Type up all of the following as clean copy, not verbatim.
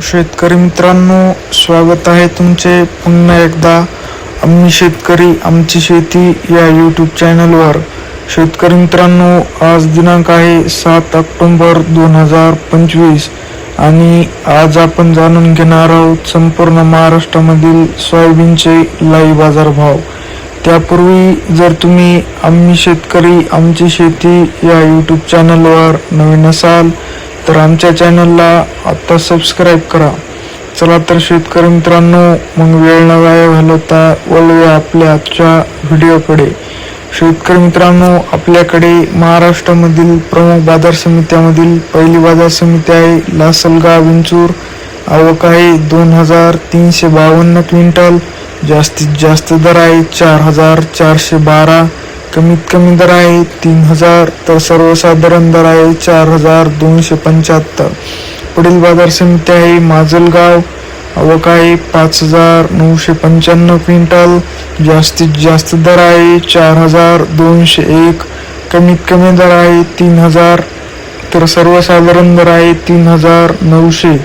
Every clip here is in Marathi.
शेतकरी मित्रांनो, स्वागत आहे तुमचे पुन्हा एकदा आम्ही शेतकरी आमची शेती या यूट्यूब चॅनलवर. शेतकरी मित्रांनो, आज दिनांक आहे 7 ऑक्टोबर 2025 आणि आज आपण जाणून घेणार आहोत संपूर्ण महाराष्ट्रामधील सोयाबीनचे लाईव्ह बाजारभाव. त्यापूर्वी जर तुम्ही आम्ही शेतकरी आमची शेती या यूट्यूब चॅनलवर नवीन असाल तर आमच्या चॅनलला आता सबस्क्राईब करा. चला तर शेतकरी मित्रांनो, मग वेळ न वाया घालवता वळूया आपल्या आजच्या व्हिडिओकडे. शेतकरी मित्रांनो, आपल्याकडे महाराष्ट्रामधील प्रमुख बाजार समित्यामधील पहिली बाजार समिती आहे लासलगाव विंचूर. आवक आहे 2352 क्विंटल. जास्तीत जास्त दर आहे 4412. कमीत कमी दर आहे 3000 तर सर्वसाधारण दर आहे 4275. पुढील बाजार समिती आहे माजलगाव. आवक आहे 5995 क्विंटल. जास्तीत जास्त दर आहे 4201. कमीत कमी दर आहे 3000 तर सर्वसाधारण दर आहे 3900.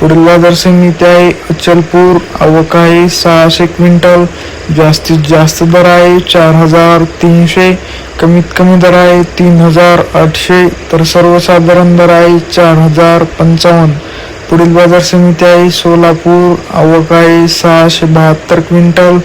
पुढील बाजार समिती आहे अचलपूर. आवक आहे 600 क्विंटल. जास्तीत जास्त दर आहे 4300. कमीत कमी दर आहे 3800 तर सर्वसाधारण दर आहे 4055. पुढील बाजार समिती आहे सोलापूर. आवक आहे 672 क्विंटल.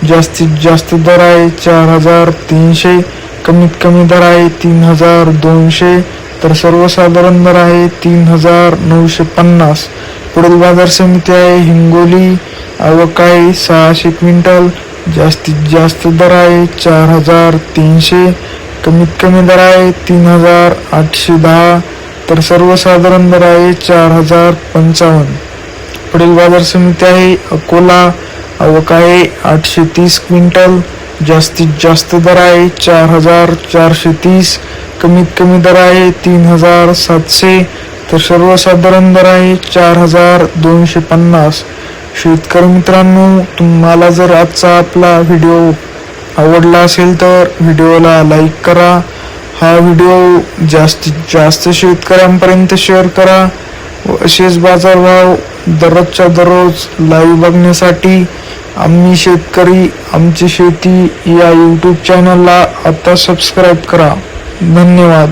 जास्तीत जास्त दर आहे 4300. कमीत कमी दर आहे 3200 तर सर्वसाधारण दर आहे 3950. पुढील बाजार समिती आहे हिंगोली. आवक आहे 600 क्विंटल. जास्तीत जास्त दर आहे 4300. कमीत कमी दर आहे 3810 तर सर्वसाधारण दर आहे 4055. पुढील बाजार समिती आहे अकोला. आवक आहे 830 क्विंटल. जास्तीत जास्त दर आहे 4430. कमीत कमी दर आहे 3700 तर सर्वसाधारण दर आहे 4250. शेतकरी मित्रांनो, तुम्हाला जर आजचा आपला व्हिडिओ आवडला असेल तर व्हिडिओला लाईक करा. हा व्हिडिओ जास्तीत जास्त शेतकऱ्यांपर्यंत शेअर करा व असेच बाजारभाव दररोजच्या दररोज लाईव्ह बघण्यासाठी आम्ही शेतकरी आमची शेती या यूट्यूब चॅनलला आता सबस्क्राईब करा. धन्यवाद.